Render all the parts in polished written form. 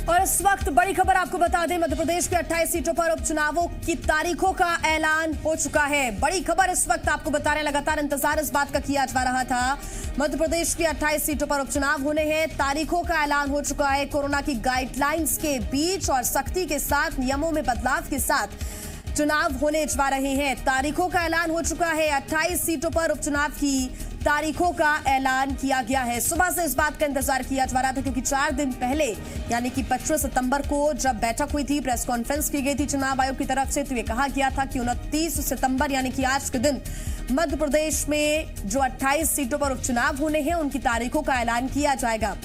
और इस वक्त बड़ी खबर आपको बता दें, मध्य प्रदेश के 28 सीटों पर उपचुनावों की तारीखों का ऐलान हो चुका है। बड़ी खबर इस वक्त आपको बता रहे हैं, लगातार इंतजार इस बात का किया जा रहा था। मध्य प्रदेश की 28 सीटों पर उपचुनाव होने हैं, तारीखों का ऐलान हो चुका है। कोरोना की गाइडलाइंस के बीच और सख्ती के साथ, नियमों में बदलाव के साथ चुनाव होने जा रहे हैं। तारीखों का ऐलान हो चुका है। 28 सीटों पर उपचुनाव की तारीखों का ऐलान किया गया है। सुबह से इस बात का इंतजार किया जा रहा था, क्योंकि 4 दिन पहले यानी कि 25 सितंबर को जब बैठक हुई थी, प्रेस कॉन्फ्रेंस की गई थी चुनाव आयोग की तरफ से, तो ये कहा गया था कि 29 सितंबर यानी कि आज के दिन मध्य प्रदेश में जो 28 सीटों पर उपचुनाव होने हैं उनकी तारीखों का ऐलान किया जाएगा।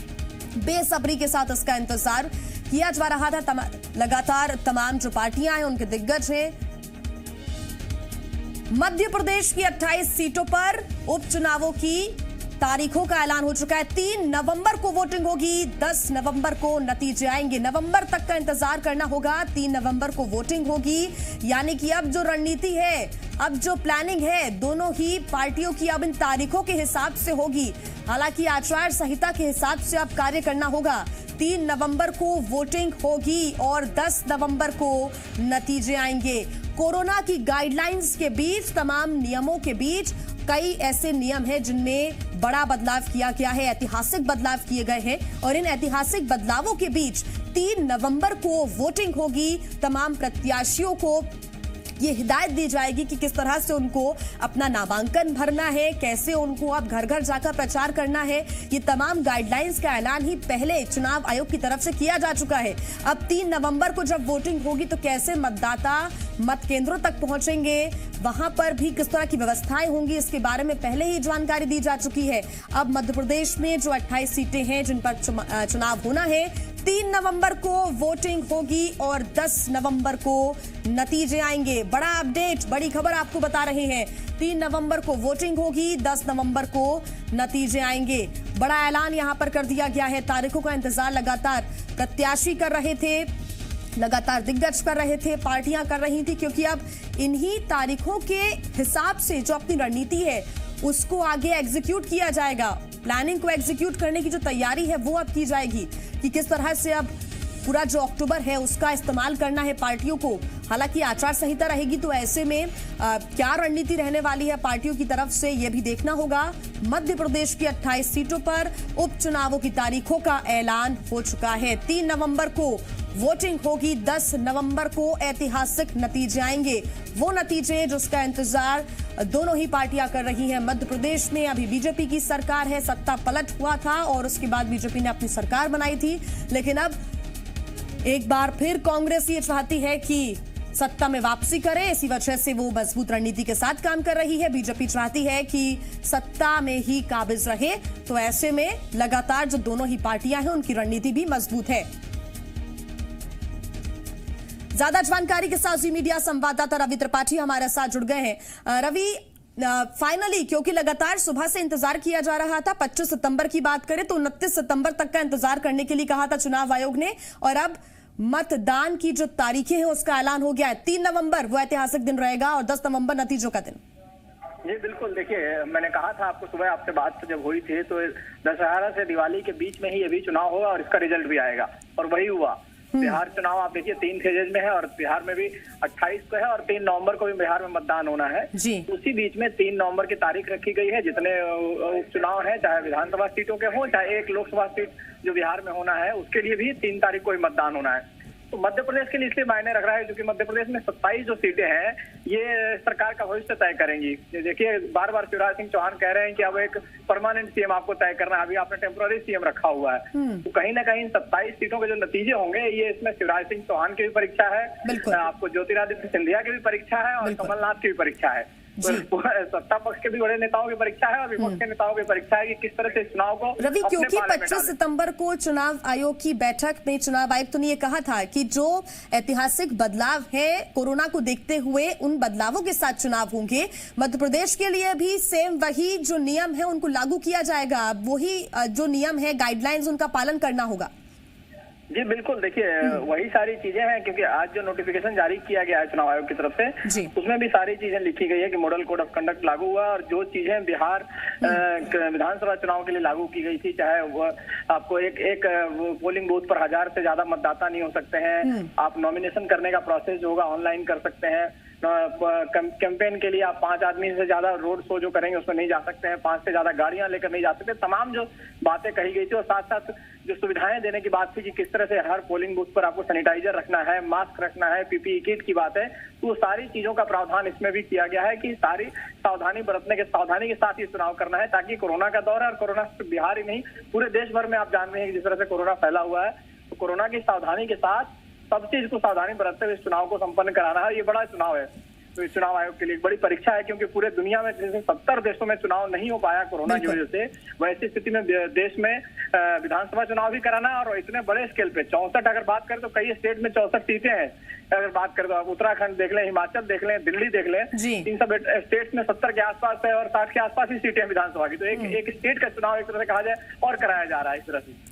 बेसब्री के साथ इसका इंतजार किया जा रहा था। लगातार तमाम जो पार्टियां हैं उनके दिग्गज हैं। मध्य प्रदेश की 28 सीटों पर उपचुनावों की तारीखों का ऐलान हो चुका है। 3 नवंबर को वोटिंग होगी, 10 नवंबर को नतीजे आएंगे। नवंबर तक का इंतजार करना होगा। 3 नवंबर को वोटिंग होगी, यानी कि अब जो रणनीति है, अब जो प्लानिंग है, दोनों ही पार्टियों की अब इन तारीखों के हिसाब से होगी। हालांकि आचार संहिता के हिसाब से अब कार्य करना होगा। 3 नवंबर को वोटिंग होगी और 10 नवंबर को नतीजे आएंगे। कोरोना की गाइडलाइंस के बीच, तमाम नियमों के बीच कई ऐसे नियम हैं जिनमें बड़ा बदलाव किया गया है, ऐतिहासिक बदलाव किए गए हैं। और इन ऐतिहासिक बदलावों के बीच 3 नवंबर को वोटिंग होगी। तमाम प्रत्याशियों को ये हिदायत दी जाएगी कि किस तरह से उनको अपना नामांकन भरना है, कैसे उनको अब घर घर जाकर प्रचार करना है। ये तमाम गाइडलाइंस का ऐलान ही पहले चुनाव आयोग की तरफ से किया जा चुका है। अब 3 नवंबर को जब वोटिंग होगी तो कैसे मतदाता मत केंद्रों तक पहुंचेंगे, वहां पर भी किस तरह की व्यवस्थाएं होंगी, इसके बारे में पहले ही जानकारी दी जा चुकी है। अब मध्य प्रदेश में जो 28 सीटें हैं जिन पर चुनाव होना है, 3 नवंबर को वोटिंग होगी और 10 नवंबर को नतीजे आएंगे। बड़ा अपडेट, बड़ी खबर आपको बता रहे हैं। 3 नवंबर को वोटिंग होगी, 10 नवंबर को नतीजे आएंगे। बड़ा ऐलान यहां पर कर दिया गया है। तारीखों का इंतजार लगातार प्रत्याशी कर रहे थे, लगातार दिग्गज कर रहे थे, पार्टियां कर रही थी, क्योंकि अब इन्हीं तारीखों के हिसाब से जो अपनी रणनीति है उसको आगे एग्जीक्यूट किया जाएगा। प्लानिंग को एग्जीक्यूट करने की जो तैयारी है वो अब की जाएगी कि किस तरह से अब पूरा जो अक्टूबर है उसका इस्तेमाल करना है पार्टियों को। हालांकि आचार संहिता रहेगी, तो ऐसे में क्या रणनीति रहने वाली है पार्टियों की तरफ से, यह भी देखना होगा। मध्य प्रदेश की 28 सीटों पर उपचुनावों की तारीखों का ऐलान हो चुका है। 3 नवंबर को वोटिंग होगी, 10 नवंबर को ऐतिहासिक नतीजे आएंगे। वो नतीजे जिसका इंतजार दोनों ही पार्टियां कर रही हैं। मध्य प्रदेश में अभी बीजेपी की सरकार है, सत्ता पलट हुआ था और उसके बाद बीजेपी ने अपनी सरकार बनाई थी, लेकिन अब एक बार फिर कांग्रेस ये चाहती है कि सत्ता में वापसी करे। इसी वजह से वो मजबूत रणनीति के साथ काम कर रही है। बीजेपी चाहती है कि सत्ता में ही काबिज रहे, तो ऐसे में लगातार जो दोनों ही पार्टियां हैं उनकी रणनीति भी मजबूत है। ज्यादा जानकारी के साथ जी मीडिया संवाददाता रवि त्रिपाठी हमारे साथ जुड़ गए हैं। रवि, फाइनली क्योंकि लगातार सुबह से इंतजार किया जा रहा था, 25 सितंबर की बात करें तो 29 सितंबर तक का इंतजार करने के लिए कहा था चुनाव आयोग ने, और अब मतदान की जो तारीखें हैं उसका ऐलान हो गया है। 3 नवंबर वो ऐतिहासिक दिन रहेगा और 10 नवंबर नतीजों का दिन। जी बिल्कुल, देखिए मैंने कहा था आपको सुबह, आपसे बात जब हुई थी तो दशहरा से दिवाली के बीच में ही अभी चुनाव होगा और इसका रिजल्ट भी आएगा, और वही हुआ। बिहार चुनाव आप देखिए 3 फेजेज में है और बिहार में भी 28 को है और 3 नवंबर को भी बिहार में मतदान होना है। उसी बीच में 3 नवंबर की तारीख रखी गई है। जितने उपचुनाव हैं, चाहे विधानसभा सीटों के हों, चाहे एक लोकसभा सीट जो बिहार में होना है उसके लिए भी 3 तारीख को ही मतदान होना है। तो मध्य प्रदेश के लिए इसलिए मायने रख रहा है क्योंकि मध्य प्रदेश में 27 जो सीटें हैं ये सरकार का भविष्य तय करेंगी। देखिए बार बार शिवराज सिंह चौहान कह रहे हैं कि अब एक परमानेंट सीएम आपको तय करना है, अभी आपने टेम्पोररी सीएम रखा हुआ है। तो कहीं ना कहीं 27 सीटों के जो नतीजे होंगे, ये इसमें शिवराज सिंह चौहान की भी परीक्षा है, आपको ज्योतिरादित्य सिंधिया की भी परीक्षा है और कमलनाथ की भी परीक्षा है। सत्ता पक्ष के भी बड़े नेताओं की परीक्षा है और विपक्ष के नेताओं की परीक्षा है कि किस तरह से चुनाव को रवि, क्योंकि 25 सितंबर को चुनाव आयोग की बैठक में चुनाव आयुक्त ने यह कहा था कि जो ऐतिहासिक बदलाव है कोरोना को देखते हुए उन बदलावों के साथ चुनाव होंगे। मध्य प्रदेश के लिए भी सेम वही जो नियम है उनको लागू किया जाएगा, वही जो नियम है गाइडलाइंस उनका पालन करना होगा। जी बिल्कुल, देखिए वही सारी चीजें हैं, क्योंकि आज जो नोटिफिकेशन जारी किया गया है चुनाव आयोग की तरफ से, उसमें भी सारी चीजें लिखी गई है कि मॉडल कोड ऑफ कंडक्ट लागू हुआ, और जो चीजें बिहार विधानसभा चुनाव के लिए लागू की गई थी, चाहे वो आपको एक पोलिंग बूथ पर 1000 से ज्यादा मतदाता नहीं हो सकते हैं, आप नॉमिनेशन करने का प्रोसेस जो होगा ऑनलाइन कर सकते हैं, कैंपेन के लिए आप 5 आदमी से ज्यादा रोड शो जो करेंगे उसमें नहीं जा सकते हैं, 5 से ज्यादा गाड़ियां लेकर नहीं जा सकते, तमाम जो बातें कही गई थी, और साथ साथ जो सुविधाएं देने की बात थी कि किस तरह से हर पोलिंग बूथ पर आपको सैनिटाइजर रखना है, मास्क रखना है, पीपीई किट की बात है, तो सारी चीजों का प्रावधान इसमें भी किया गया है कि सारी सावधानी के साथ ये चुनाव करना है, ताकि कोरोना का दौर है, और कोरोना बिहार ही नहीं पूरे देश भर में आप जान रहे हैं कि जिस तरह से कोरोना फैला हुआ है, तो कोरोना की सावधानी के साथ सब चीज को सावधानी बरतते हुए इस चुनाव को संपन्न कराना है। ये बड़ा चुनाव है, तो इस चुनाव आयोग के लिए एक बड़ी परीक्षा है, क्योंकि पूरे दुनिया में जैसे 70 देशों में चुनाव नहीं हो पाया कोरोना की वजह से, वैसी स्थिति में देश में विधानसभा चुनाव भी कराना, और इतने बड़े स्केल पे 64, अगर बात करें तो कई स्टेट में 64 सीटें हैं, अगर बात करें तो आप उत्तराखंड देख लें, हिमाचल देख लें, दिल्ली देख लें, इन सब स्टेट्स में 70 के आसपास है और 60 के आसपास ही सीटें विधानसभा की, तो एक स्टेट का चुनाव एक तरह से कहा जाए और कराया जा रहा है इस तरह से।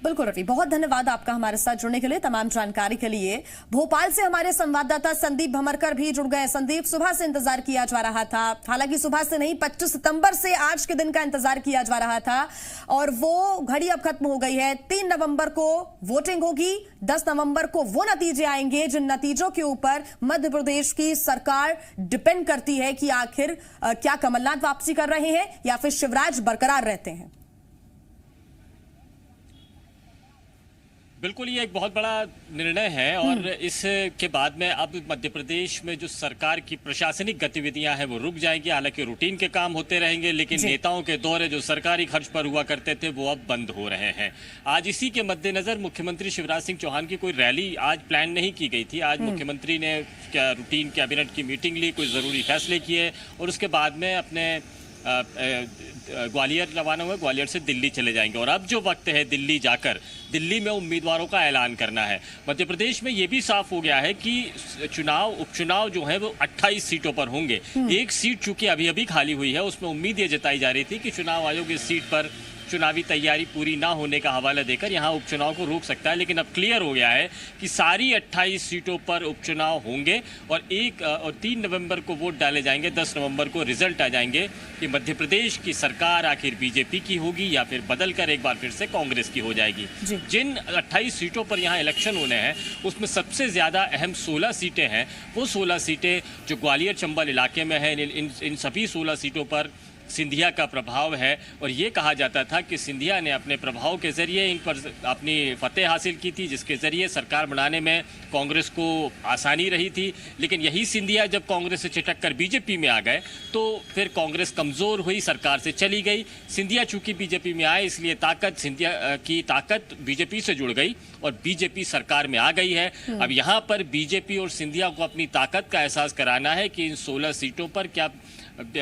बिल्कुल रवि, बहुत धन्यवाद आपका हमारे साथ जुड़ने के लिए, तमाम जानकारी के लिए। भोपाल से हमारे संवाददाता संदीप भमरकर भी जुड़ गए। संदीप, सुबह से इंतजार किया जा रहा था, हालांकि सुबह से नहीं, 25 सितंबर से आज के दिन का इंतजार किया जा रहा था, और वो घड़ी अब खत्म हो गई है। 3 नवंबर को वोटिंग होगी, 10 नवंबर को वो नतीजे आएंगे जिन नतीजों के ऊपर मध्य प्रदेश की सरकार डिपेंड करती है कि आखिर क्या कमलनाथ वापसी कर रहे हैं या फिर शिवराज बरकरार रहते हैं। बिल्कुल, ये एक बहुत बड़ा निर्णय है, और इसके बाद में अब मध्य प्रदेश में जो सरकार की प्रशासनिक गतिविधियां हैं वो रुक जाएंगी। हालांकि रूटीन के काम होते रहेंगे, लेकिन नेताओं के दौरे जो सरकारी खर्च पर हुआ करते थे वो अब बंद हो रहे हैं। आज इसी के मद्देनजर मुख्यमंत्री शिवराज सिंह चौहान की कोई रैली आज प्लान नहीं की गई थी। आज मुख्यमंत्री ने रूटीन कैबिनेट की मीटिंग ली, कुछ जरूरी फैसले किए, और उसके बाद में अपने ग्वालियर रवाना हुए, ग्वालियर से दिल्ली चले जाएंगे। और अब जो वक्त है दिल्ली जाकर दिल्ली में उम्मीदवारों का ऐलान करना है। मध्य प्रदेश में ये भी साफ हो गया है कि उपचुनाव जो है वो 28 सीटों पर होंगे। एक सीट चूंकि अभी अभी खाली हुई है, उसमें उम्मीद ये जताई जा रही थी कि चुनाव आयोग इस सीट पर चुनावी तैयारी पूरी ना होने का हवाला देकर यहां उपचुनाव को रोक सकता है, लेकिन अब क्लियर हो गया है कि सारी 28 सीटों पर उपचुनाव होंगे, और 3 नवंबर को वोट डाले जाएंगे, 10 नवंबर को रिजल्ट आ जाएंगे कि मध्य प्रदेश की सरकार आखिर बीजेपी की होगी या फिर बदलकर एक बार फिर से कांग्रेस की हो जाएगी। जिन 28 सीटों पर यहाँ इलेक्शन होने हैं उसमें सबसे ज्यादा अहम 16 सीटें हैं। वो 16 सीटें जो ग्वालियर चंबल इलाके में है, इन सभी 16 सीटों पर सिंधिया का प्रभाव है, और ये कहा जाता था कि सिंधिया ने अपने प्रभाव के जरिए इन पर अपनी फतेह हासिल की थी, जिसके जरिए सरकार बनाने में कांग्रेस को आसानी रही थी। लेकिन यही सिंधिया जब कांग्रेस से छिटक कर बीजेपी में आ गए तो फिर कांग्रेस कमज़ोर हुई, सरकार से चली गई। सिंधिया चूंकि बीजेपी में आए, इसलिए सिंधिया की ताकत बीजेपी से जुड़ गई और बीजेपी सरकार में आ गई है। अब यहाँ पर बीजेपी और सिंधिया को अपनी ताकत का एहसास कराना है कि इन 16 सीटों पर क्या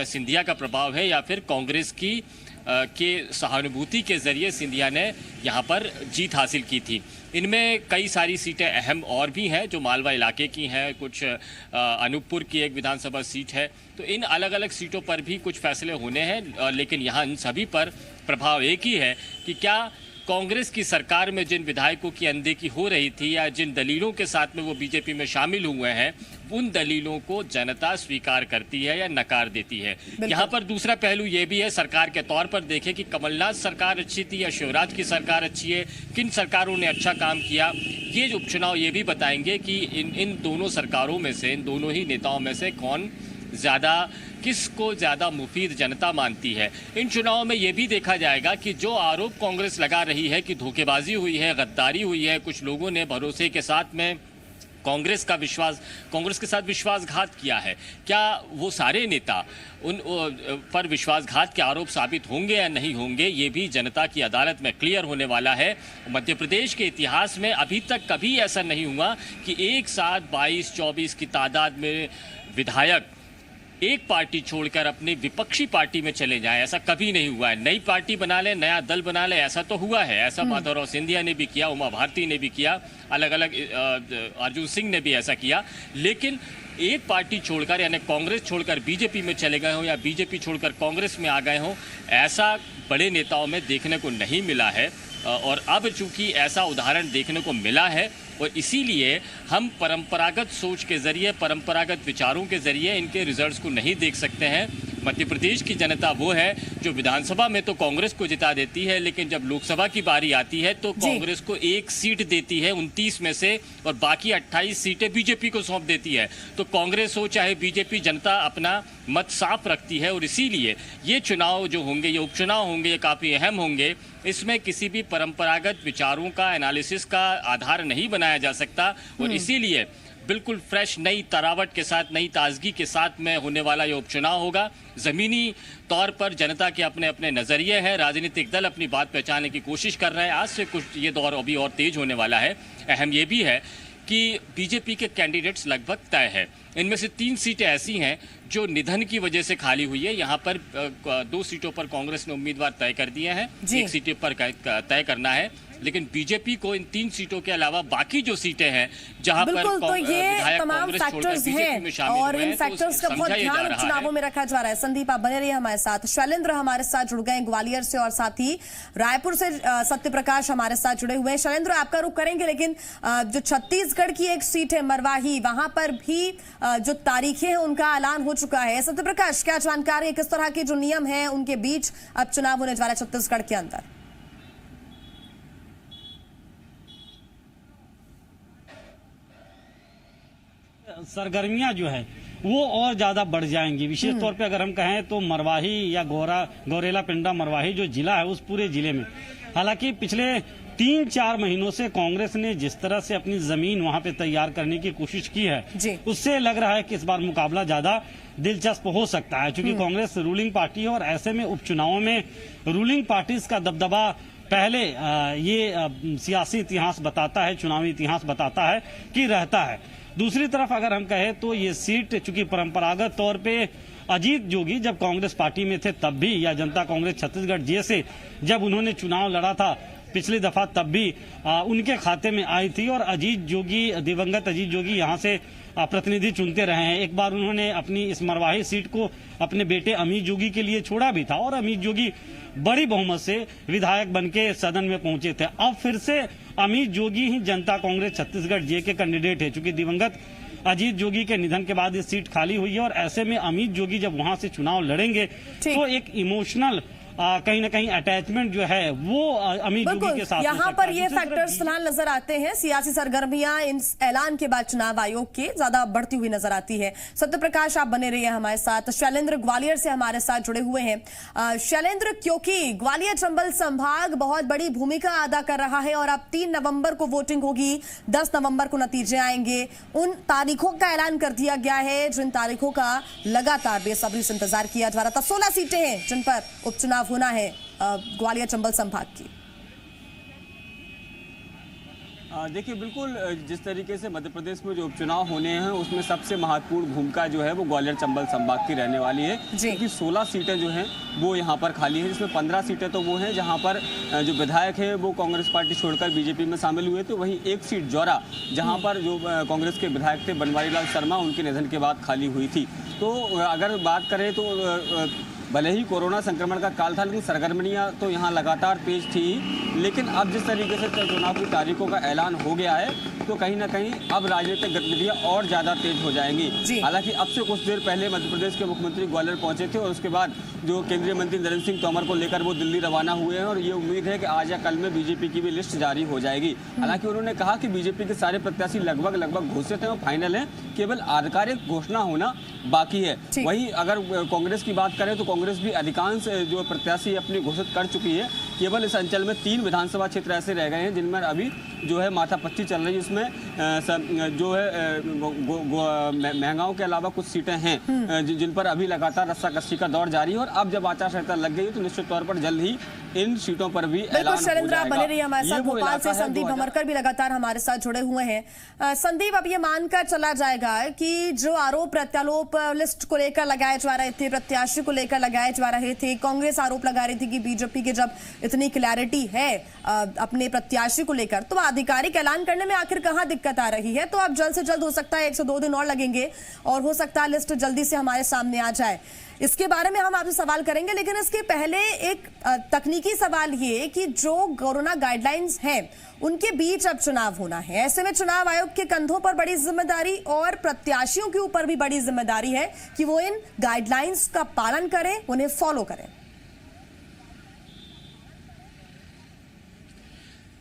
सिंधिया का प्रभाव है या फिर कांग्रेस की के सहानुभूति के जरिए सिंधिया ने यहाँ पर जीत हासिल की थी। इनमें कई सारी सीटें अहम और भी हैं जो मालवा इलाके की हैं, कुछ अनूपपुर की एक विधानसभा सीट है, तो इन अलग अलग सीटों पर भी कुछ फैसले होने हैं। लेकिन यहाँ इन सभी पर प्रभाव एक ही है कि क्या कांग्रेस की सरकार में जिन विधायकों की अनदेखी हो रही थी या जिन दलीलों के साथ में वो बीजेपी में शामिल हुए हैं, उन दलीलों को जनता स्वीकार करती है या नकार देती है। यहाँ पर दूसरा पहलू ये भी है, सरकार के तौर पर देखें कि कमलनाथ सरकार अच्छी थी या शिवराज की सरकार अच्छी है, किन सरकारों ने अच्छा काम किया। ये जो उपचुनाव ये भी बताएंगे कि इन दोनों सरकारों में से, इन दोनों ही नेताओं में से किसको ज़्यादा मुफीद जनता मानती है। इन चुनावों में ये भी देखा जाएगा कि जो आरोप कांग्रेस लगा रही है कि धोखेबाजी हुई है, गद्दारी हुई है, कुछ लोगों ने भरोसे के साथ में कांग्रेस के साथ विश्वासघात किया है, क्या वो सारे नेता उन पर विश्वासघात के आरोप साबित होंगे या नहीं होंगे, ये भी जनता की अदालत में क्लियर होने वाला है। मध्य प्रदेश के इतिहास में अभी तक कभी ऐसा नहीं हुआ कि एक साथ 22-24 की तादाद में विधायक एक पार्टी छोड़कर अपनी विपक्षी पार्टी में चले जाएं, ऐसा कभी नहीं हुआ है। नई पार्टी बना ले, नया दल बना ले, ऐसा तो हुआ है। ऐसा माधवराव सिंधिया ने भी किया, उमा भारती ने भी किया, अलग अलग अर्जुन सिंह ने भी ऐसा किया। लेकिन एक पार्टी छोड़कर यानी कांग्रेस छोड़कर बीजेपी में चले गए हों या बीजेपी छोड़कर कांग्रेस में आ गए हों, ऐसा बड़े नेताओं में देखने को नहीं मिला है। और अब चूंकि ऐसा उदाहरण देखने को मिला है और इसीलिए हम परंपरागत सोच के जरिए, परंपरागत विचारों के जरिए इनके रिजल्ट्स को नहीं देख सकते हैं। मध्य प्रदेश की जनता वो है जो विधानसभा में तो कांग्रेस को जिता देती है, लेकिन जब लोकसभा की बारी आती है तो कांग्रेस को 1 सीट देती है 29 में से, और बाकी 28 सीटें बीजेपी को सौंप देती है। तो कांग्रेस हो चाहे बीजेपी, जनता अपना मत साफ रखती है और इसीलिए ये चुनाव जो होंगे, ये उपचुनाव होंगे, ये काफ़ी अहम होंगे। इसमें किसी भी परंपरागत विचारों का, एनालिसिस का आधार नहीं बनाया जा सकता और इसीलिए बिल्कुल फ्रेश, नई तरावट के साथ, नई ताजगी के साथ में होने वाला ये उपचुनाव होगा। ज़मीनी तौर पर जनता के अपने अपने नज़रिए हैं, राजनीतिक दल अपनी बात पहचानने की कोशिश कर रहे हैं। आज से कुछ ये दौर अभी और तेज होने वाला है। अहम ये भी है कि बीजेपी के कैंडिडेट्स लगभग तय है। इनमें से 3 सीटें ऐसी हैं जो निधन की वजह से खाली हुई है। यहाँ पर 2 सीटों पर कांग्रेस ने उम्मीदवार तय कर दिए हैं, 1 सीट पर तय करना है। लेकिन बीजेपी को इन 3 सीटों के अलावा बाकी जो सीटें हैं जहां पर तो ये तमाम फैक्टर्स हैं और इन फैक्टर्स का बहुत ध्यान चुनावों में रखा जा रहा है। संदीप, आप बने रहिए हमारे साथ। शैलेंद्र हमारे साथ जुड़ गए ग्वालियर से और साथ ही रायपुर से सत्य प्रकाश हमारे साथ जुड़े हुए हैं। शैलेंद्र, आपका रुख करेंगे, लेकिन जो छत्तीसगढ़ की एक सीट है मरवाही, वहां पर भी जो तारीखें हैं उनका ऐलान हो चुका है। सत्य प्रकाश, क्या जानकारी है, किस तरह के जो नियम है उनके बीच अब चुनाव होने जा रहा है छत्तीसगढ़ के अंदर? सरगर्मियां जो है वो और ज्यादा बढ़ जाएंगी। विशेष तौर पे अगर हम कहें तो मरवाही या गौरेला पिंडा मरवाही जो जिला है उस पूरे जिले में, हालांकि पिछले 3-4 महीनों से कांग्रेस ने जिस तरह से अपनी जमीन वहां पे तैयार करने की कोशिश की है, उससे लग रहा है कि इस बार मुकाबला ज्यादा दिलचस्प हो सकता है, क्योंकि कांग्रेस रूलिंग पार्टी है और ऐसे में उपचुनावों में रूलिंग पार्टीज का दबदबा पहले ये सियासी इतिहास बताता है, चुनावी इतिहास बताता है कि रहता है। दूसरी तरफ अगर हम कहें तो ये सीट चूंकि परंपरागत तौर पे अजीत जोगी जब कांग्रेस पार्टी में थे तब भी, या जनता कांग्रेस छत्तीसगढ़ जे से जब उन्होंने चुनाव लड़ा था पिछली दफा तब भी उनके खाते में आई थी और अजीत जोगी, दिवंगत अजीत जोगी यहाँ से प्रतिनिधि चुनते रहे हैं। एक बार उन्होंने अपनी इस मरवाही सीट को अपने बेटे अमित जोगी के लिए छोड़ा भी था और अमित जोगी बड़ी बहुमत से विधायक बनके सदन में पहुंचे थे। अब फिर से अमित जोगी ही जनता कांग्रेस छत्तीसगढ़ जे के कैंडिडेट है, चूंकि दिवंगत अजीत जोगी के निधन के बाद ये सीट खाली हुई है और ऐसे में अमित जोगी जब वहां से चुनाव लड़ेंगे तो एक इमोशनल कहीं ना कहीं अटैचमेंट जो है वो अमित जोगी के साथ यहाँ पर ये फैक्टर्स फिलहाल नजर आते हैं। सियासी सरगर्मियां इन ऐलान के बाद चुनाव आयोग के ज्यादा बढ़ती हुई नजर आती है। सत्य प्रकाश, आप बने रहिए हमारे साथ। शैलेंद्र ग्वालियर से हमारे साथ जुड़े हुए हैं। शैलेंद्र, क्योंकि ग्वालियर चंबल संभाग बहुत बड़ी भूमिका अदा कर रहा है और अब 3 नवंबर को वोटिंग होगी, 10 नवंबर को नतीजे आएंगे। उन तारीखों का ऐलान कर दिया गया है जिन तारीखों का लगातार बेसब्री से इंतजार किया जा रहा था। 16 सीटें हैं जिन पर उपचुनाव होना है ग्वालियर चंबल संभाग की। देखिए, बिल्कुल जिस तरीके से मध्य प्रदेश में जो उपचुनाव होने हैं उसमें सबसे महत्वपूर्ण भूमिका जो है वो ग्वालियर चंबल संभाग की रहने वाली है, क्योंकि 16 सीटें जो हैं वो यहाँ पर खाली हैं, जिसमें 15 सीटें तो वो हैं जहाँ पर जो विधायक हैं वो कांग्रेस पार्टी छोड़कर बीजेपी में शामिल हुए थे। वहीं 1 सीट जौरा जहाँ पर जो कांग्रेस के विधायक थे बनवारी लाल शर्मा, उनके निधन के बाद खाली हुई थी। तो अगर बात करें तो भले ही कोरोना संक्रमण का काल था, लेकिन सरगर्मियां तो यहाँ लगातार तेज थी। लेकिन अब जिस तरीके से चुनाव की तारीखों का ऐलान हो गया है तो कहीं ना कहीं अब राजनीतिक गतिविधियां और ज़्यादा तेज हो जाएंगी। हालांकि अब से कुछ देर पहले मध्य प्रदेश के मुख्यमंत्री ग्वालियर पहुंचे थे और उसके बाद जो केंद्रीय मंत्री नरेंद्र सिंह तोमर को लेकर वो दिल्ली रवाना हुए हैं और ये उम्मीद है कि आज या कल में बीजेपी की भी लिस्ट जारी हो जाएगी। हालांकि उन्होंने कहा कि बीजेपी के सारे प्रत्याशी लगभग घोषित हैं और फाइनल हैं, केवल आधिकारिक घोषणा होना बाकी है। वहीं अगर कांग्रेस की बात करें तो कांग्रेस भी अधिकांश जो प्रत्याशी अपनी घोषित कर चुकी है। केवल इस अंचल में 3 विधानसभा क्षेत्र ऐसे रह गए हैं जिनमें अभी जो है माथापच्ची चल रही है। इसमें जो है महंगाओं के अलावा कुछ सीटें हैं जिन पर अभी लगातार रस्साकसी का दौर जारी है और अब जब आचार संहिता लग गई है तो निश्चित तौर पर जल्द ही इन सीटों पर भी ऐलान हो जाएगा। बने रहिए हमारे साथ। भोपाल से संदीप भमरकर भी लगातार हमारे साथ जुड़े हुए हैं। संदीप, अब ये मानकर चला जाएगा कि जो आरोप प्रत्यारोप लिस्ट को लेकर लगाए जा रहे थे, प्रत्याशी को लेकर लगाए जा रहे थे, कांग्रेस आरोप लगा रही थी कि बीजेपी के जब इतनी क्लैरिटी है अपने प्रत्याशी को लेकर, तो आधिकारिक ऐलान करने में आखिर कहां दिक्कत आ रही है? तो अब जल्द से जल्द, हो सकता है 1 से 2 दिन और लगेंगे और हो सकता है लिस्ट जल्दी से हमारे सामने आ जाए। इसके बारे में हम आपसे सवाल करेंगे, लेकिन इसके पहले एक तकनीकी सवाल ये कि जो कोरोना गाइडलाइंस हैं उनके बीच अब चुनाव होना है, ऐसे में चुनाव आयोग के कंधों पर बड़ी जिम्मेदारी और प्रत्याशियों के ऊपर भी बड़ी जिम्मेदारी है कि वो इन गाइडलाइंस का पालन करें, उन्हें फॉलो करें।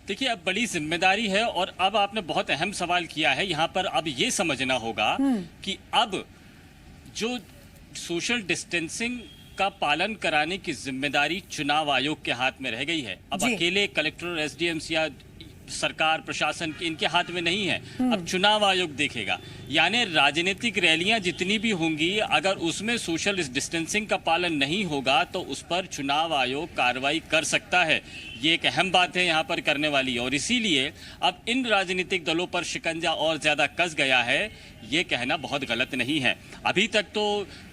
देखिए, अब बड़ी जिम्मेदारी है और अब आपने बहुत अहम सवाल किया है। यहाँ पर अब ये समझना होगा कि अब जो सोशल डिस्टेंसिंग का पालन कराने की जिम्मेदारी चुनाव आयोग के हाथ में रह गई है। अब अकेले कलेक्टर, एसडीएम्स या सरकार, प्रशासन की इनके हाथ में नहीं है। अब चुनाव आयोग देखेगा। यानी राजनीतिक रैलियां जितनी भी होंगी, अगर उसमें सोशल डिस्टेंसिंग का पालन नहीं होगा तो उस पर चुनाव आयोग कार्रवाई कर सकता है। ये एक अहम बात है यहाँ पर करने वाली, और इसीलिए अब इन राजनीतिक दलों पर शिकंजा और ज्यादा कस गया है, ये कहना बहुत गलत नहीं है। अभी तक तो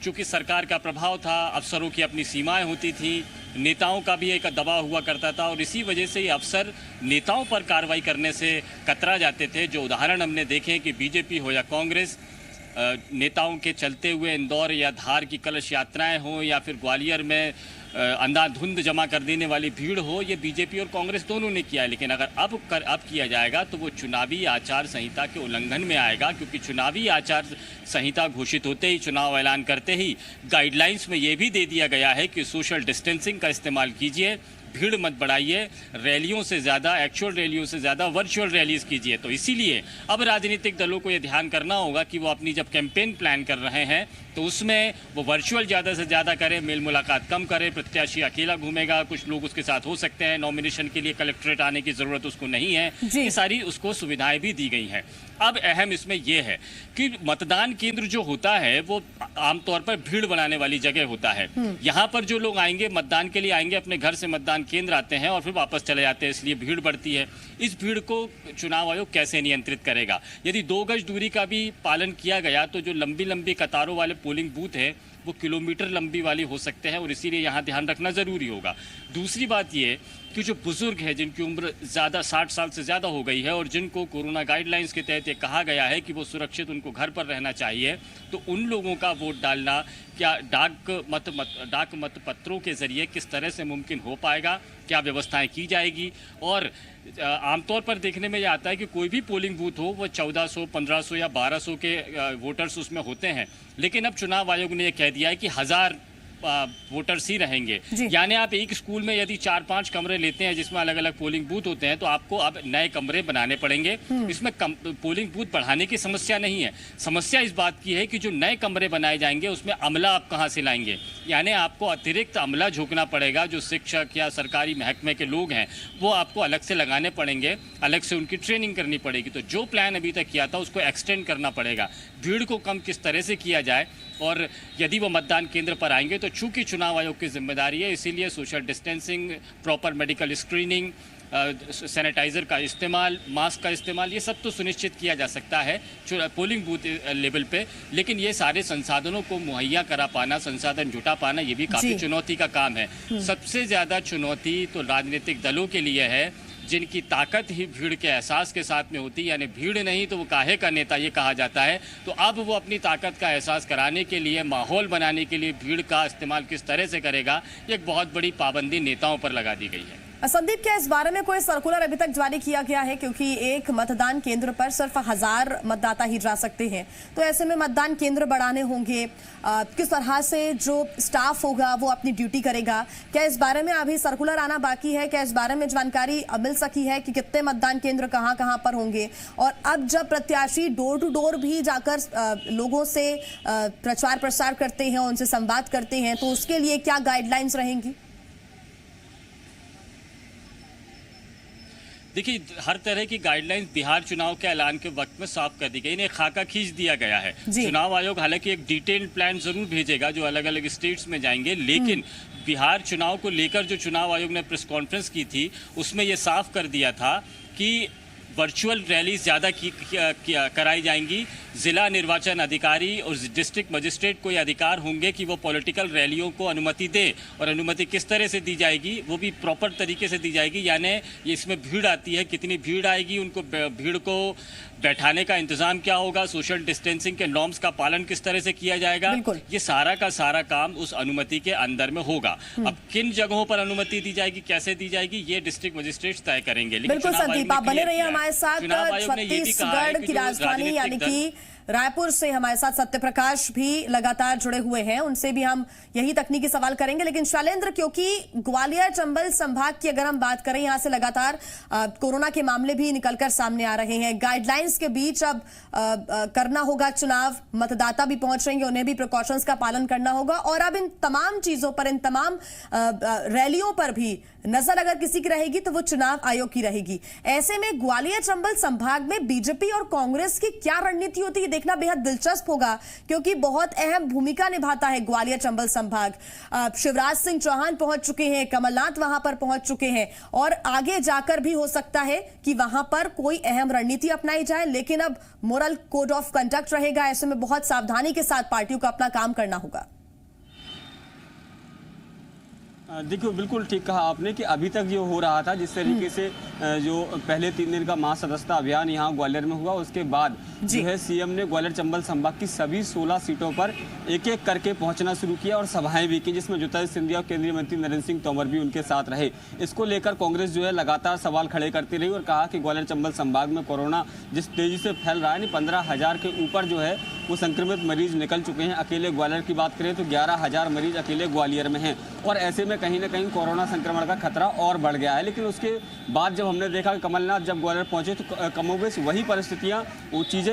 चूंकि सरकार का प्रभाव था, अफसरों की अपनी सीमाएं होती थी, नेताओं का भी एक दबाव हुआ करता था, और इसी वजह से ये अफसर नेताओं पर कार्रवाई करने से कतरा जाते थे। जो उदाहरण हमने देखे कि बीजेपी हो या कांग्रेस, नेताओं के चलते हुए इंदौर या धार की कलश यात्राएं हो या फिर ग्वालियर में अंधाधुंध जमा कर देने वाली भीड़ हो, ये बीजेपी और कांग्रेस दोनों ने किया है। लेकिन अगर अब किया जाएगा तो वो चुनावी आचार संहिता के उल्लंघन में आएगा, क्योंकि चुनावी आचार संहिता घोषित होते ही, चुनाव ऐलान करते ही गाइडलाइंस में ये भी दे दिया गया है कि सोशल डिस्टेंसिंग का इस्तेमाल कीजिए, भीड़ मत बढ़ाइए, रैलियों से ज़्यादा, एक्चुअल रैलियों से ज़्यादा वर्चुअल रैलीज कीजिए। तो इसीलिए अब राजनीतिक दलों को ये ध्यान करना होगा कि वो अपनी जब कैंपेन प्लान कर रहे हैं तो उसमें वो वर्चुअल ज़्यादा से ज़्यादा करें, मेल मुलाकात कम करें। प्रत्याशी अकेला घूमेगा, कुछ लोग उसके साथ हो सकते हैं, नॉमिनेशन के लिए कलेक्ट्रेट आने की ज़रूरत उसको नहीं है, ये सारी उसको सुविधाएं भी दी गई हैं। अब अहम इसमें यह है कि मतदान केंद्र जो होता है वो आमतौर पर भीड़ बनाने वाली जगह होता है। यहाँ पर जो लोग आएंगे, मतदान के लिए आएंगे, अपने घर से मतदान केंद्र आते हैं और फिर वापस चले जाते हैं, इसलिए भीड़ बढ़ती है। इस भीड़ को चुनाव आयोग कैसे नियंत्रित करेगा? यदि 2 गज दूरी का भी पालन किया गया तो जो लंबी लंबी कतारों वाले पोलिंग बूथ है वो किलोमीटर लंबी वाली हो सकते हैं, और इसीलिए यहाँ ध्यान रखना जरूरी होगा। दूसरी बात ये कि जो बुजुर्ग हैं, जिनकी उम्र ज़्यादा 60 साल से ज़्यादा हो गई है और जिनको कोरोना गाइडलाइंस के तहत ये कहा गया है कि वो सुरक्षित, उनको घर पर रहना चाहिए, तो उन लोगों का वोट डालना क्या डाक मत पत्रों के जरिए किस तरह से मुमकिन हो पाएगा, क्या व्यवस्थाएं की जाएगी? और आमतौर पर देखने में ये आता है कि कोई भी पोलिंग बूथ हो वो 1400, 1500 या 1200 के वोटर्स उसमें होते हैं, लेकिन अब चुनाव आयोग ने यह कह दिया है कि 1000 वोटर्स ही रहेंगे। यानी आप एक स्कूल में यदि 4-5 कमरे लेते हैं जिसमें अलग अलग पोलिंग बूथ होते हैं, तो आपको अब नए कमरे बनाने पड़ेंगे। इसमें पोलिंग बूथ बढ़ाने की समस्या नहीं है। समस्या इस बात की है कि जो नए कमरे बनाए जाएंगे उसमें अमला आप कहाँ से लाएंगे? यानी आपको अतिरिक्त अमला झोंकना पड़ेगा। जो शिक्षक या सरकारी महकमे के लोग हैं वो आपको अलग से लगाने पड़ेंगे, अलग से उनकी ट्रेनिंग करनी पड़ेगी। तो जो प्लान अभी तक किया था उसको एक्सटेंड करना पड़ेगा। भीड़ को कम किस तरह से किया जाए, और यदि वो मतदान केंद्र पर आएंगे तो चूंकि चुनाव आयोग की जिम्मेदारी है, इसीलिए social distancing, proper medical screening, sanitiser का इस्तेमाल, मास्क का इस्तेमाल, ये सब तो सुनिश्चित किया जा सकता है पोलिंग बूथ लेवल पे। लेकिन ये सारे संसाधनों को मुहैया करा पाना, संसाधन जुटा पाना, ये भी काफ़ी चुनौती का काम है। सबसे ज़्यादा चुनौती तो राजनीतिक दलों के लिए है जिनकी ताकत ही भीड़ के एहसास के साथ में होती है। यानी भीड़ नहीं तो वो काहे का नेता, ये कहा जाता है। तो अब वो अपनी ताकत का एहसास कराने के लिए, माहौल बनाने के लिए भीड़ का इस्तेमाल किस तरह से करेगा, एक बहुत बड़ी पाबंदी नेताओं पर लगा दी गई है। संदीप, क्या इस बारे में कोई सर्कुलर अभी तक जारी किया गया है? क्योंकि एक मतदान केंद्र पर सिर्फ 1000 मतदाता ही जा सकते हैं, तो ऐसे में मतदान केंद्र बढ़ाने होंगे, किस तरह से जो स्टाफ होगा वो अपनी ड्यूटी करेगा? क्या इस बारे में अभी सर्कुलर आना बाकी है? क्या इस बारे में जानकारी मिल सकी है कि कितने मतदान केंद्र कहां पर होंगे? और अब जब प्रत्याशी डोर टू डोर भी जाकर लोगों से प्रचार प्रसार करते हैं, उनसे संवाद करते हैं, तो उसके लिए क्या गाइडलाइंस रहेंगी? देखिए, हर तरह की गाइडलाइंस बिहार चुनाव के ऐलान के वक्त में साफ कर दी गई, इन्हें खाका खींच दिया गया है। चुनाव आयोग हालांकि एक डिटेल्ड प्लान जरूर भेजेगा जो अलग अलग स्टेट्स में जाएंगे, लेकिन बिहार चुनाव को लेकर जो चुनाव आयोग ने प्रेस कॉन्फ्रेंस की थी उसमें यह साफ कर दिया था कि वर्चुअल रैली ज़्यादा कराई जाएंगी, जिला निर्वाचन अधिकारी और डिस्ट्रिक्ट मजिस्ट्रेट को ये अधिकार होंगे कि वो पॉलिटिकल रैलियों को अनुमति दे, और अनुमति किस तरह से दी जाएगी वो भी प्रॉपर तरीके से दी जाएगी। यानी ये इसमें भीड़ आती है, कितनी भीड़ आएगी, उनको भीड़ को बैठाने का इंतजाम क्या होगा, सोशल डिस्टेंसिंग के नॉर्म्स का पालन किस तरह से किया जाएगा, ये सारा का सारा काम उस अनुमति के अंदर में होगा। अब किन जगहों पर अनुमति दी जाएगी, कैसे दी जाएगी, ये डिस्ट्रिक्ट मजिस्ट्रेट तय करेंगे। बिल्कुल संदीप, आप बने रहिए हमारे साथ। छत्तीसगढ़ की राजधानी यानी कि रायपुर से हमारे साथ सत्यप्रकाश भी लगातार जुड़े हुए हैं, उनसे भी हम यही तकनीकी सवाल करेंगे। लेकिन शैलेंद्र, क्योंकि ग्वालियर चंबल संभाग की अगर हम बात करें, यहां से लगातार कोरोना के मामले भी निकलकर सामने आ रहे हैं। गाइडलाइंस के बीच अब करना होगा चुनाव, मतदाता भी पहुंच रहेंगे, उन्हें भी प्रिकॉशंस का पालन करना होगा, और अब इन तमाम चीजों पर, इन तमाम रैलियों पर भी नजर अगर किसी की रहेगी तो वो चुनाव आयोग की रहेगी। ऐसे में ग्वालियर चंबल संभाग में बीजेपी और कांग्रेस की क्या रणनीति होती है, देखना बेहद दिलचस्प होगा, क्योंकि बहुत अहम भूमिका निभाता है ग्वालियर चंबल संभाग। शिवराज सिंह चौहान पहुंच चुके हैं, कमलनाथ वहां पर पहुंच चुके हैं, और आगे जाकर भी हो सकता है कि वहां पर कोई अहम रणनीति अपनाई जाए। लेकिन अब मोरल कोड ऑफ कंडक्ट रहेगा, ऐसे में बहुत सावधानी के साथ पार्टियों को अपना काम करना होगा। देखिए, बिल्कुल ठीक कहा आपने कि अभी तक जो हो रहा था, जिस तरीके से जो पहले 3 दिन का महासदस्यता अभियान यहाँ ग्वालियर में हुआ, उसके बाद जो है सीएम ने ग्वालियर चंबल संभाग की सभी 16 सीटों पर एक एक करके पहुंचना शुरू किया और सभाएं भी की, जिसमें ज्योतिरादित्य सिंधिया और केंद्रीय मंत्री नरेंद्र सिंह तोमर भी उनके साथ रहे। इसको लेकर कांग्रेस जो है लगातार सवाल खड़े करती रही और कहा कि ग्वालियर चंबल संभाग में कोरोना जिस तेजी से फैल रहा है, 15,000 के ऊपर जो है वो संक्रमित मरीज निकल चुके हैं। अकेले ग्वालियर की बात करें तो 11,000 मरीज अकेले ग्वालियर में हैं, और ऐसे में कहीं ना कहीं कोरोना संक्रमण का खतरा और बढ़ गया है। लेकिन उसके बाद जब हमने देखा कि कमलनाथ जब ग्वालियर पहुंचे तो कमोबेश वही परिस्थितियां, वो चीज़ें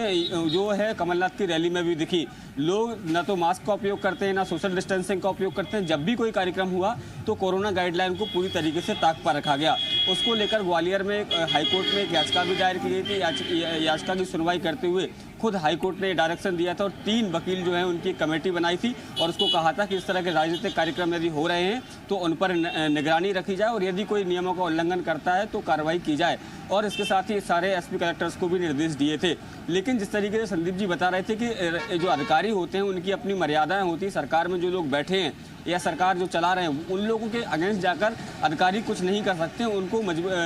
जो है कमलनाथ की रैली में भी दिखी। लोग न तो मास्क का उपयोग करते हैं, ना सोशल डिस्टेंसिंग का उपयोग करते हैं। जब भी कोई कार्यक्रम हुआ तो कोरोना गाइडलाइन को पूरी तरीके से ताक पर रखा गया। उसको लेकर ग्वालियर में हाईकोर्ट में एक याचिका भी दायर की गई थी। याचिका की सुनवाई करते हुए खुद हाईकोर्ट ने डायरेक्शन दिया था और 3 वकील जो हैं उनकी कमेटी बनाई थी और उसको कहा था कि इस तरह के राजनीतिक कार्यक्रम यदि हो रहे हैं तो उन पर निगरानी रखी जाए, और यदि कोई नियमों का उल्लंघन करता है तो कार्रवाई की जाए। और इसके साथ ही सारे एसपी कलेक्टर्स को भी निर्देश दिए थे। लेकिन जिस तरीके से संदीप जी बता रहे थे कि जो अधिकारी होते हैं उनकी अपनी मर्यादाएं होती हैं। सरकार में जो लोग बैठे हैं या सरकार जो चला रहे हैं, उन लोगों के अगेंस्ट जाकर अधिकारी कुछ नहीं कर सकते। उनको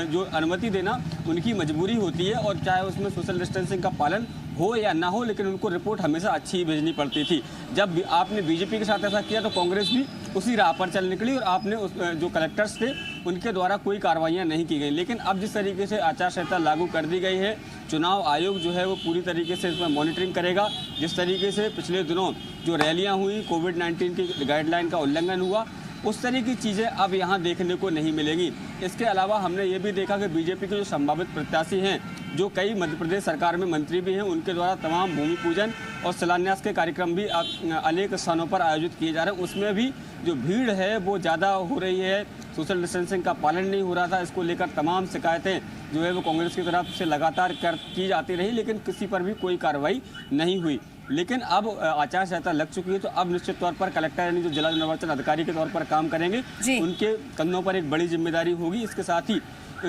जो अनुमति देना उनकी मजबूरी होती है, और चाहे उसमें सोशल डिस्टेंसिंग का पालन हो या ना हो, लेकिन उनको रिपोर्ट हमेशा अच्छी ही भेजनी पड़ती थी। जब आपने बीजेपी के साथ ऐसा किया तो कांग्रेस भी उसी राह पर चल निकली और आपने जो कलेक्टर्स थे उनके द्वारा कोई कार्रवाइयां नहीं की गई। लेकिन अब जिस तरीके से आचार संहिता लागू कर दी गई है, चुनाव आयोग जो है वो पूरी तरीके से इसमें मॉनिटरिंग करेगा। जिस तरीके से पिछले दिनों जो रैलियां हुई, कोविड-19 की गाइडलाइन का उल्लंघन हुआ, उस तरह की चीज़ें अब यहाँ देखने को नहीं मिलेंगी। इसके अलावा हमने ये भी देखा कि बीजेपी के जो संभावित प्रत्याशी हैं, जो कई मध्य प्रदेश सरकार में मंत्री भी हैं, उनके द्वारा तमाम भूमि पूजन और शिलान्यास के कार्यक्रम भी अनेक स्थानों पर आयोजित किए जा रहे हैं। उसमें भी जो भीड़ है वो ज़्यादा हो रही है, सोशल डिस्टेंसिंग का पालन नहीं हो रहा था। इसको लेकर तमाम शिकायतें जो है वो कांग्रेस की तरफ से लगातार की जाती रही, लेकिन किसी पर भी कोई कार्रवाई नहीं हुई। लेकिन अब आचार संहिता लग चुकी है तो अब निश्चित तौर पर कलेक्टर यानी जो जिला निर्वाचन अधिकारी के तौर पर काम करेंगे, उनके कंधों पर एक बड़ी जिम्मेदारी होगी। इसके साथ ही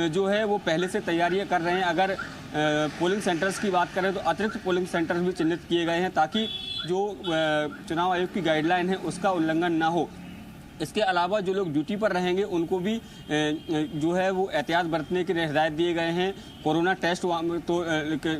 जो है वो पहले से तैयारियां कर रहे हैं। अगर पोलिंग सेंटर्स की बात करें तो अतिरिक्त पोलिंग सेंटर्स भी चिन्हित किए गए हैं ताकि जो चुनाव आयोग की गाइडलाइन है उसका उल्लंघन ना हो। इसके अलावा जो लोग ड्यूटी पर रहेंगे उनको भी जो है वो एहतियात बरतने की हिदायत दिए गए हैं। कोरोना टेस्ट तो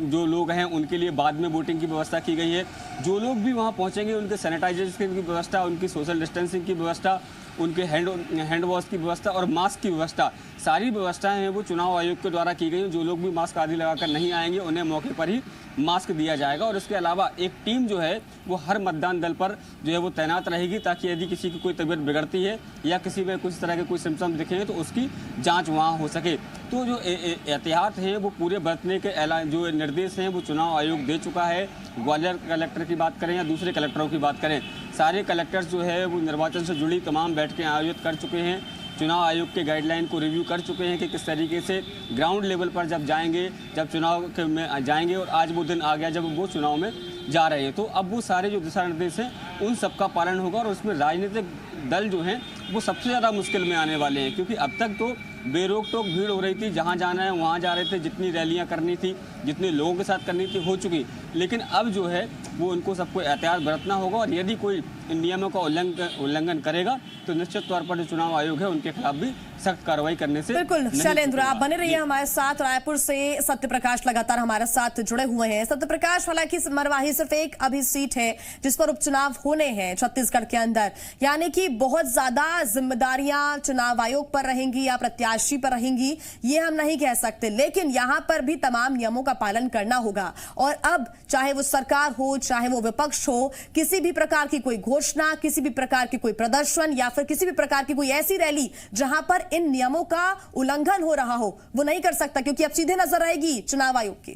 जो लोग हैं उनके लिए बाद में वोटिंग की व्यवस्था की गई है। जो लोग भी वहां पहुंचेंगे उनके सैनिटाइजेशन की व्यवस्था, उनकी सोशल डिस्टेंसिंग की व्यवस्था, उनके हैंड वॉश की व्यवस्था और मास्क की व्यवस्था, सारी व्यवस्थाएं हैं वो चुनाव आयोग के द्वारा की गई हैं। जो लोग भी मास्क आदि लगाकर नहीं आएंगे उन्हें मौके पर ही मास्क दिया जाएगा। और इसके अलावा एक टीम जो है वो हर मतदान दल पर जो है वो तैनात रहेगी ताकि यदि किसी की कोई तबीयत बिगड़ती है या किसी में कुछ तरह के कोई सिम्टम्स दिखेंगे तो उसकी जांच वहां हो सके। तो जो एहतियात हैं वो पूरे बरतने के ऐलान जो निर्देश हैं वो चुनाव आयोग दे चुका है। ग्वालियर कलेक्टर की बात करें या दूसरे कलेक्टरों की बात करें, सारे कलेक्टर्स जो है वो निर्वाचन से जुड़ी तमाम बैठकें आयोजित कर चुके हैं। चुनाव आयोग के गाइडलाइन को रिव्यू कर चुके हैं कि किस तरीके से ग्राउंड लेवल पर जब जाएंगे, जब चुनाव में जाएंगे, और आज वो दिन आ गया जब वो चुनाव में जा रहे हैं, तो अब वो सारे जो दिशा निर्देश हैं उन सबका पालन होगा। और उसमें राजनीतिक दल जो हैं वो सबसे ज़्यादा मुश्किल में आने वाले हैं, क्योंकि अब तक तो बेरोक टोक भीड़ हो रही थी, जहाँ जाना है वहाँ जा रहे थे, जितनी रैलियाँ करनी थी, जितने लोगों के साथ करनी थी हो चुकी। लेकिन अब जो है वो उनको सबको एहतियात बरतना होगा और यदि कोई इन नियमों का उल्लंघन करेगा तो निश्चित तौर पर जो चुनाव आयोग है उनके खिलाफ भी सख्त कार्रवाई करने से बिल्कुल। शैलेंद्र, आप बने रहिए हमारे साथ। रायपुर से सत्यप्रकाश लगातार हमारे साथ जुड़े हुए हैं। सत्यप्रकाश, हालांकि मरवाही सिर्फ एक अभी सीट है जिस पर उपचुनाव होने हैं छत्तीसगढ़ के अंदर, यानी कि बहुत ज्यादा जिम्मेदारियां चुनाव आयोग पर रहेंगी या प्रत्याशी पर रहेंगी ये हम नहीं कह सकते, लेकिन यहां पर भी तमाम नियमों का पालन करना होगा। और अब चाहे वो सरकार हो चाहे वो विपक्ष हो, किसी भी प्रकार की कोई घोषणा, किसी भी प्रकार की कोई प्रदर्शन या फिर किसी भी प्रकार की कोई ऐसी रैली जहां पर इन नियमों का उल्लंघन हो रहा हो वो नहीं कर सकता, क्योंकि अब सीधे नजर आएगी चुनाव आयोग की।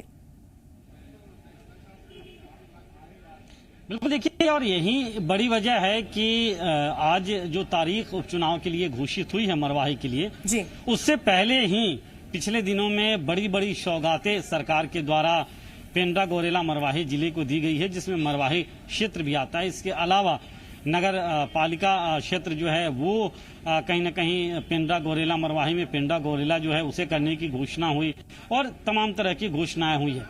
बिल्कुल, देखिए, और यही बड़ी वजह है कि आज जो तारीख उपचुनाव के लिए घोषित हुई है मरवाही के लिए जी, उससे पहले ही पिछले दिनों में बड़ी बड़ी सौगातें सरकार के द्वारा पेंड्रा गौरेला मरवाही जिले को दी गई है, जिसमें मरवाही क्षेत्र भी आता है। इसके अलावा नगर पालिका क्षेत्र जो है वो कहीं ना कहीं पेंड्रा गौरेला मरवाही में पेंड्रा गौरेला जो है उसे करने की घोषणा हुई और तमाम तरह की घोषणाएं हुई है।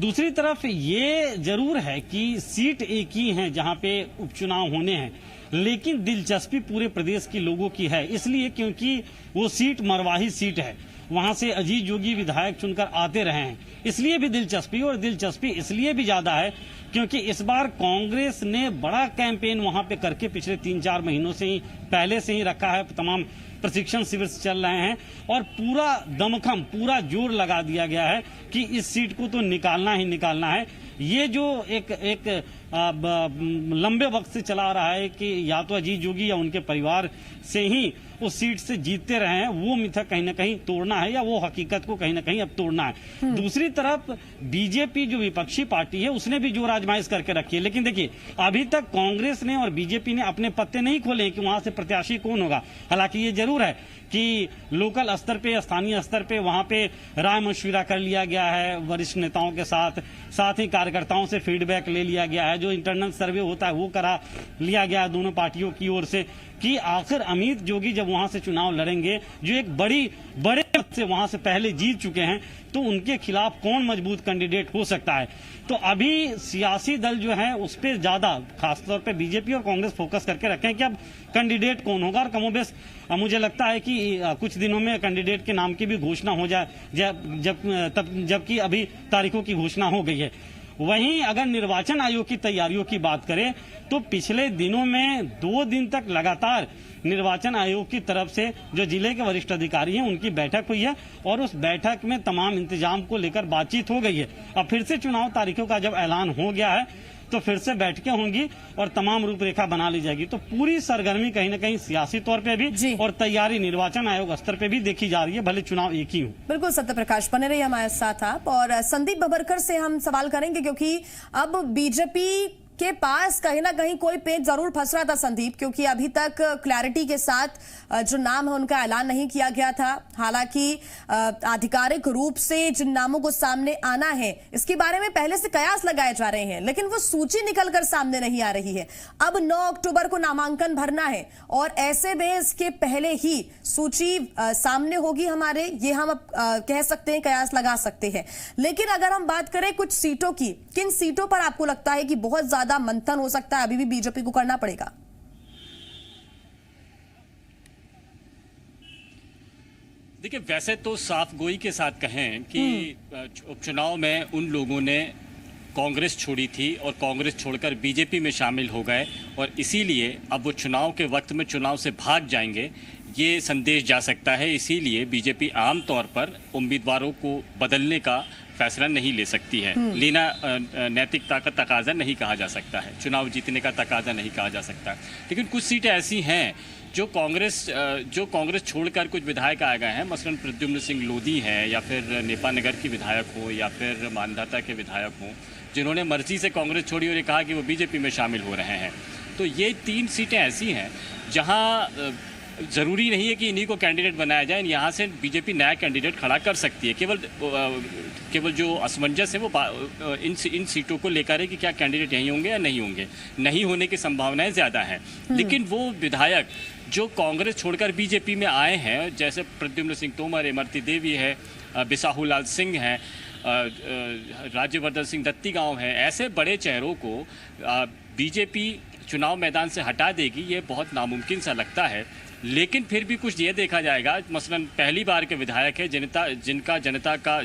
दूसरी तरफ ये जरूर है कि सीट एक ही है जहां पे उपचुनाव होने हैं, लेकिन दिलचस्पी पूरे प्रदेश के लोगों की है, इसलिए क्योंकि वो सीट मरवाही सीट है, वहां से अजीत जोगी विधायक चुनकर आते रहे हैं, इसलिए भी दिलचस्पी, और दिलचस्पी इसलिए भी ज्यादा है क्योंकि इस बार कांग्रेस ने बड़ा कैंपेन वहां पे करके पिछले 3-4 महीनों से ही पहले से ही रखा है। तमाम प्रशिक्षण शिविर चल रहे हैं और पूरा दमखम, पूरा जोर लगा दिया गया है कि इस सीट को तो निकालना ही निकालना है। ये जो एक लंबे वक्त से चला रहा है कि या तो अजीत जोगी या उनके परिवार से ही उस सीट से जीतते रहे हैं, वो मिथक कहीं ना कहीं तोड़ना है या वो हकीकत को कहीं ना कहीं अब तोड़ना है। दूसरी तरफ बीजेपी जो विपक्षी पार्टी है उसने भी जोर आजमाइश करके रखी है, लेकिन देखिए अभी तक कांग्रेस ने और बीजेपी ने अपने पत्ते नहीं खोले कि वहां से प्रत्याशी कौन होगा। हालांकि ये जरूर है कि लोकल स्तर पे, स्थानीय स्तर पे वहां पे राय मशविरा कर लिया गया है वरिष्ठ नेताओं के साथ, साथ ही कार्यकर्ताओं से फीडबैक ले लिया गया है, जो इंटरनल सर्वे होता है वो करा लिया गया है दोनों पार्टियों की ओर से कि आखिर अमित जोगी जब वहां से चुनाव लड़ेंगे, जो एक बड़े पद से वहां से पहले जीत चुके हैं, तो उनके खिलाफ कौन मजबूत कैंडिडेट हो सकता है। तो अभी सियासी दल जो है उस पर ज्यादा, खासतौर पे बीजेपी और कांग्रेस फोकस करके रखे हैं कि अब कैंडिडेट कौन होगा, और कमोबेश मुझे लगता है कि कुछ दिनों में कैंडिडेट के नाम की भी घोषणा हो जाए, जबकि अभी तारीखों की घोषणा हो गई है। वहीं अगर निर्वाचन आयोग की तैयारियों की बात करें तो पिछले दिनों में 2 दिन तक लगातार निर्वाचन आयोग की तरफ से जो जिले के वरिष्ठ अधिकारी हैं उनकी बैठक हुई है और उस बैठक में तमाम इंतजाम को लेकर बातचीत हो गई है। अब फिर से चुनाव तारीखों का जब ऐलान हो गया है तो फिर से बैठकें होंगी और तमाम रूपरेखा बना ली जाएगी। तो पूरी सरगर्मी कहीं ना कहीं सियासी तौर पे भी और तैयारी निर्वाचन आयोग स्तर पे भी देखी जा रही है, भले चुनाव एक ही हो। बिल्कुल सत्यप्रकाश, बने रहिए हमारे साथ आप। और संदीप बबरकर से हम सवाल करेंगे क्योंकि अब बीजेपी के पास कहीं ना कहीं कोई पेच जरूर फंस रहा था संदीप, क्योंकि अभी तक क्लैरिटी के साथ जो नाम है उनका ऐलान नहीं किया गया था। हालांकि आधिकारिक रूप से जिन नामों को सामने आना है इसके बारे में पहले से कयास लगाए जा रहे हैं, लेकिन वो सूची निकलकर सामने नहीं आ रही है। अब 9 अक्टूबर को नामांकन भरना है और ऐसे में इसके पहले ही सूची सामने होगी हमारे, ये हम अब कह सकते हैं, कयास लगा सकते हैं। लेकिन अगर हम बात करें कुछ सीटों की, किन सीटों पर आपको लगता है कि बहुत ज्यादा मंथन हो सकता है, अभी भी बीजेपी को करना पड़ेगा? देखिए, वैसे तो साफ गोई के साथ कहें कि उपचुनाव में उन लोगों ने कांग्रेस छोड़ी थी और कांग्रेस छोड़कर बीजेपी में शामिल हो गए और इसीलिए अब वो चुनाव के वक्त में चुनाव से भाग जाएंगे, ये संदेश जा सकता है। इसीलिए बीजेपी आमतौर पर उम्मीदवारों को बदलने का फैसला नहीं ले सकती है। लेना नैतिकता का तकाजा नहीं कहा जा सकता है, चुनाव जीतने का तकाजा नहीं कहा जा सकता। लेकिन कुछ सीटें ऐसी हैं जो कांग्रेस छोड़कर कुछ विधायक आ गए हैं, मसलन प्रद्युम्न सिंह लोधी हैं या फिर नेपानगर की विधायक हो या फिर मानधाता के विधायक हों, जिन्होंने मर्जी से कांग्रेस छोड़ी और ये कहा कि वो बीजेपी में शामिल हो रहे हैं। तो ये 3 सीटें ऐसी हैं जहां ज़रूरी नहीं है कि इन्हीं को कैंडिडेट बनाया जाए। यहाँ से बीजेपी नया कैंडिडेट खड़ा कर सकती है। केवल जो असमंजस है वो इन सीटों को लेकर है कि क्या कैंडिडेट यहीं होंगे या नहीं होंगे। नहीं होने की संभावनाएं ज़्यादा हैं। लेकिन वो विधायक जो कांग्रेस छोड़कर बीजेपी में आए हैं, जैसे प्रद्युम्न सिंह तोमर, इमरती देवी है, बिसाहूलाल सिंह हैं, राज्यवर्धन सिंह दत्तीगांव है, ऐसे बड़े चेहरों को बीजेपी चुनाव मैदान से हटा देगी, ये बहुत नामुमकिन सा लगता है। लेकिन फिर भी कुछ ये देखा जाएगा, मसलन पहली बार के विधायक है जिनका जनता का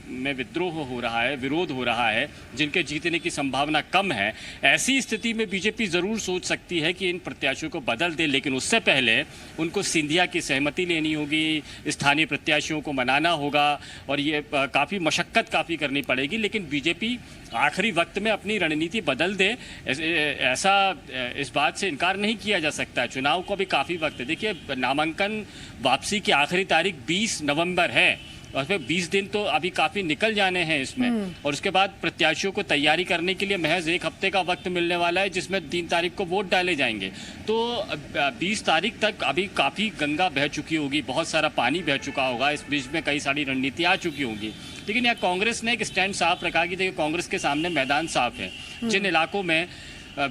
में विद्रोह हो रहा है, विरोध हो रहा है, जिनके जीतने की संभावना कम है। ऐसी स्थिति में बीजेपी ज़रूर सोच सकती है कि इन प्रत्याशियों को बदल दे, लेकिन उससे पहले उनको सिंधिया की सहमति लेनी होगी, स्थानीय प्रत्याशियों को मनाना होगा और ये काफ़ी मशक्क़त काफ़ी करनी पड़ेगी। लेकिन बीजेपी आखिरी वक्त में अपनी रणनीति बदल दे, ऐसा इस बात से इनकार नहीं किया जा सकता। चुनाव को भी काफ़ी वक्त है। देखिए, नामांकन वापसी की आखिरी तारीख 20 नवंबर है और फिर 20 दिन तो अभी काफ़ी निकल जाने हैं इसमें। और उसके बाद प्रत्याशियों को तैयारी करने के लिए महज 1 हफ्ते का वक्त मिलने वाला है, जिसमें 3 तारीख को वोट डाले जाएंगे। तो 20 तारीख तक अभी काफ़ी गंगा बह चुकी होगी, बहुत सारा पानी बह चुका होगा, इस बीच में कई सारी रणनीति आ चुकी होंगी। लेकिन यहाँ कांग्रेस ने एक स्टैंड साफ रखा कि देखिए, कांग्रेस के सामने मैदान साफ है। जिन इलाकों में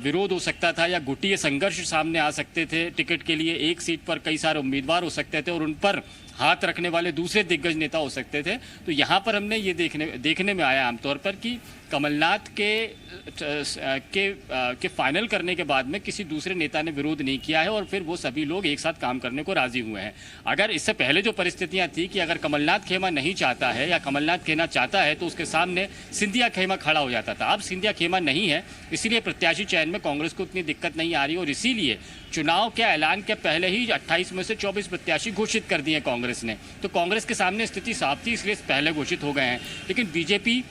विरोध हो सकता था या गुटीय संघर्ष सामने आ सकते थे, टिकट के लिए एक सीट पर कई सारे उम्मीदवार हो सकते थे और उन पर हाथ रखने वाले दूसरे दिग्गज नेता हो सकते थे, तो यहाँ पर हमने ये देखने में आया आमतौर पर कि कमलनाथ के फाइनल करने के बाद में किसी दूसरे नेता ने विरोध नहीं किया है और फिर वो सभी लोग एक साथ काम करने को राजी हुए हैं। अगर इससे पहले जो परिस्थितियां थी कि अगर कमलनाथ खेमा नहीं चाहता है या कमलनाथ खेमा चाहता है तो उसके सामने सिंधिया खेमा खड़ा हो जाता था। अब सिंधिया खेमा नहीं है, इसीलिए प्रत्याशी चयन में कांग्रेस को उतनी दिक्कत नहीं आ रही और इसीलिए चुनाव के ऐलान के पहले ही 28 में से 24 प्रत्याशी घोषित कर दिए कांग्रेस ने। तो कांग्रेस के सामने स्थिति साफ थी, इसलिए पहले घोषित हो गए हैं। लेकिन बीजेपी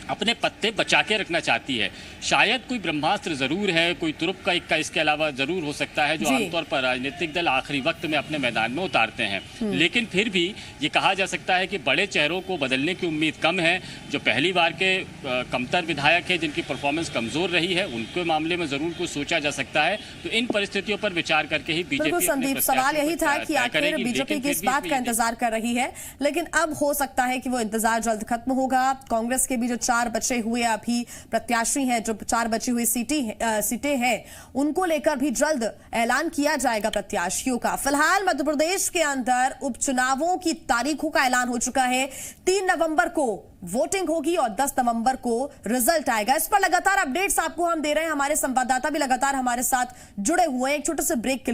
अपने पत्ते बचा के रखना चाहती है। शायद कोई ब्रह्मास्त्र जरूर है, कोई तुरुप का इक्का इसके अलावा जरूर हो सकता है, जो आमतौर पर राजनीतिक दल आखिरी वक्त में अपने मैदान में उतारते हैं। लेकिन फिर भी ये कहा जा सकता है कि बड़े चेहरों को बदलने की उम्मीद कम है। जो पहली बार के कमतर विधायक है, जिनकी परफॉर्मेंस कमजोर रही है, उनके मामले में जरूर कुछ सोचा जा सकता है। तो इन परिस्थितियों पर विचार करके ही बीजेपी। संदीप, सवाल यही था कि आखिर बीजेपी किस बात का इंतजार कर रही है, लेकिन अब हो सकता है कि वो इंतजार जल्द खत्म होगा। कांग्रेस के भी जो 4 बचे हुए अभी प्रत्याशी हैं, जो 4 बची हुई सीटें हैं, उनको लेकर भी जल्द ऐलान किया जाएगा प्रत्याशियों का। फिलहाल मध्य प्रदेश के अंदर उपचुनावों की तारीखों का ऐलान हो चुका है। 3 नवंबर को वोटिंग होगी और 10 नवंबर को रिजल्ट आएगा। इस पर लगातार अपडेट्स आपको हम दे रहे हैं, हमारे संवाददाता भी लगातार हमारे साथ जुड़े हुए हैं। एक छोटे से ब्रेक के लिए